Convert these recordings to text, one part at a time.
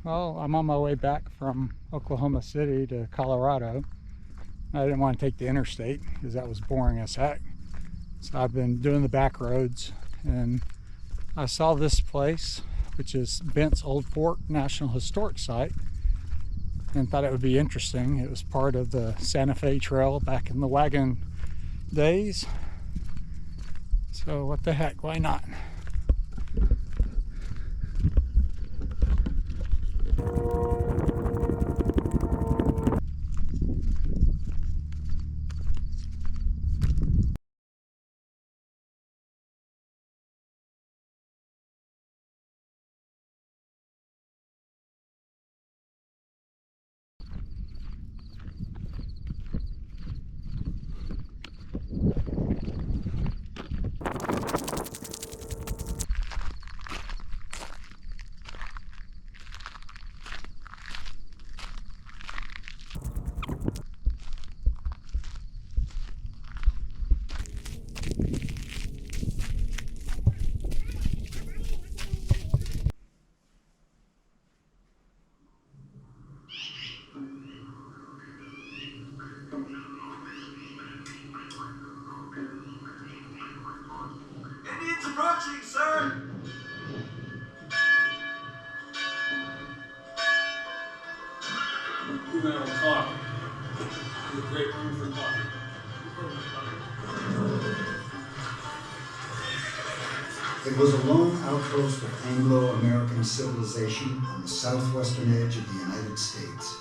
Well, I'm on my way back from Oklahoma City to Colorado. I didn't want to take the interstate because that was boring as heck. So I've been doing the back roads, and I saw this place, which is Bent's Old Fort National Historic Site, and thought it would be interesting. It was part of the Sante Fe Trail back in the wagon days. So what the heck, why not? Indians approaching, sir! Who had a coffee? A great room for coffee. It was a lone outpost of Anglo-American civilization on the southwestern edge of the United States.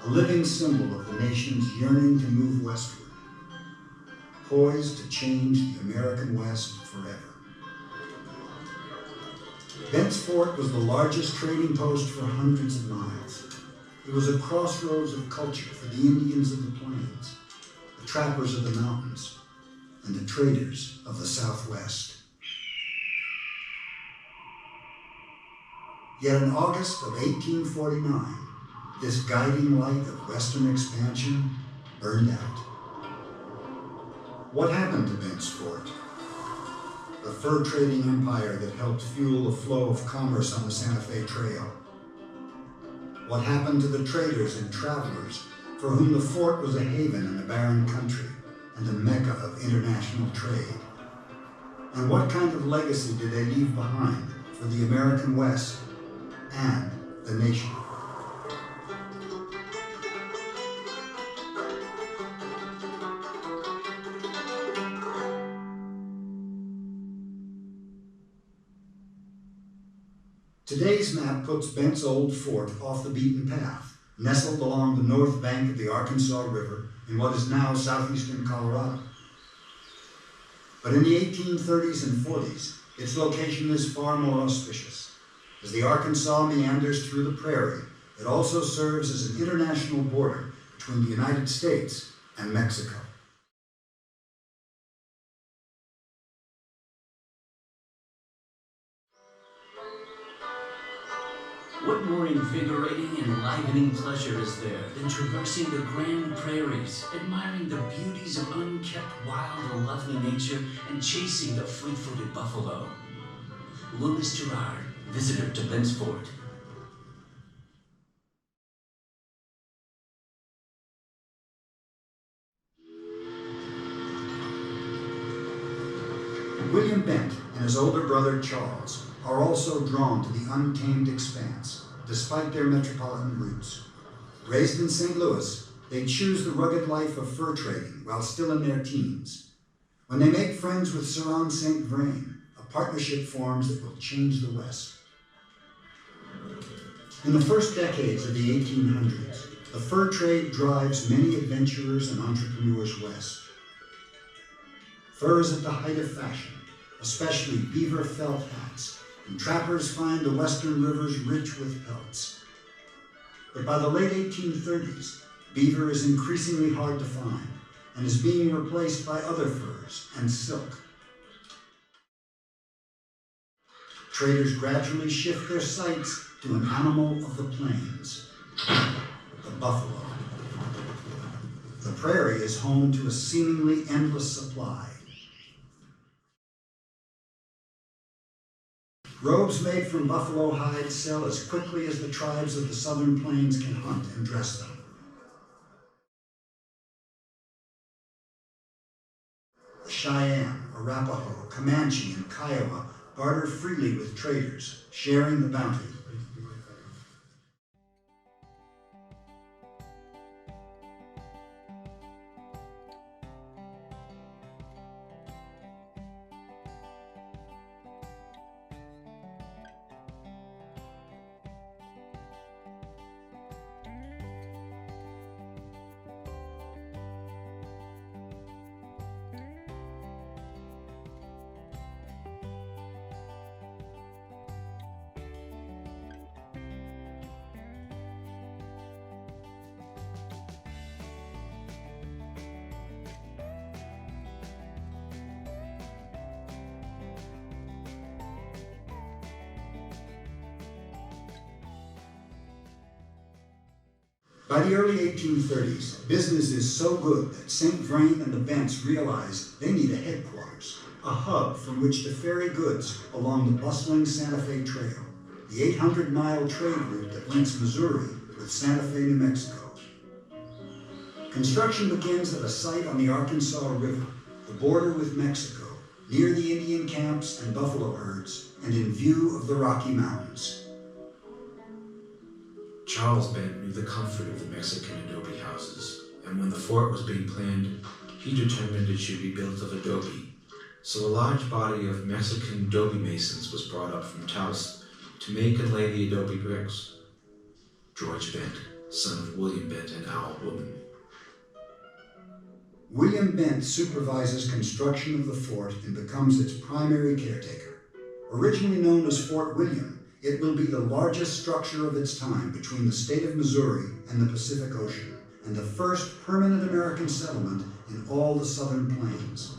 A living symbol of the nation's yearning to move westward, poised to change the American West forever. Bent's Fort was the largest trading post for hundreds of miles. It was a crossroads of culture for the Indians of the plains, the trappers of the mountains, and the traders of the Southwest. Yet in August of 1849, this guiding light of Western expansion burned out. What happened to Bent's Fort? The fur trading empire that helped fuel the flow of commerce on the Sante Fe Trail. What happened to the traders and travelers for whom the fort was a haven in a barren country and a mecca of international trade? And what kind of legacy did they leave behind for the American West and the nation? Today's map puts Bent's Old Fort off the beaten path, nestled along the north bank of the Arkansas River in what is now southeastern Colorado. But in the 1830s and 40s, its location is far more auspicious. As the Arkansas meanders through the prairie, it also serves as an international border between the United States and Mexico. What more invigorating and enlivening pleasure is there than traversing the grand prairies, admiring the beauties of unkept wild and lovely nature, and chasing the fleet-footed buffalo? Louis Gerard, visitor to Bent's Fort. William Bent and his older brother Charles are also drawn to the untamed expanse, despite their metropolitan roots. Raised in St. Louis, they choose the rugged life of fur trading while still in their teens. When they make friends with Ceran St. Vrain, a partnership forms that will change the West. In the first decades of the 1800s, the fur trade drives many adventurers and entrepreneurs west. Fur is at the height of fashion, especially beaver felt hats, and trappers find the western rivers rich with pelts. But by the late 1830s, beaver is increasingly hard to find and is being replaced by other furs and silk. Traders gradually shift their sights to an animal of the plains, the buffalo. The prairie is home to a seemingly endless supply. Robes made from buffalo hide sell as quickly as the tribes of the southern plains can hunt and dress them. The Cheyenne, Arapaho, Comanche, and Kiowa barter freely with traders, sharing the bounty. By the early 1830s, business is so good that St. Vrain and the Bents realized they need a headquarters, a hub from which to ferry goods along the bustling Sante Fe Trail, the 800-mile trade route that links Missouri with Santa Fe, New Mexico. Construction begins at a site on the Arkansas River, the border with Mexico, near the Indian camps and buffalo herds, and in view of the Rocky Mountains. Charles Bent knew the comfort of the Mexican adobe houses, and when the fort was being planned, he determined it should be built of adobe. So a large body of Mexican adobe masons was brought up from Taos to make and lay the adobe bricks. George Bent, son of William Bent and Owl Woman. William Bent supervises construction of the fort and becomes its primary caretaker. Originally known as Fort William, it will be the largest structure of its time between the state of Missouri and the Pacific Ocean, and the first permanent American settlement in all the southern plains.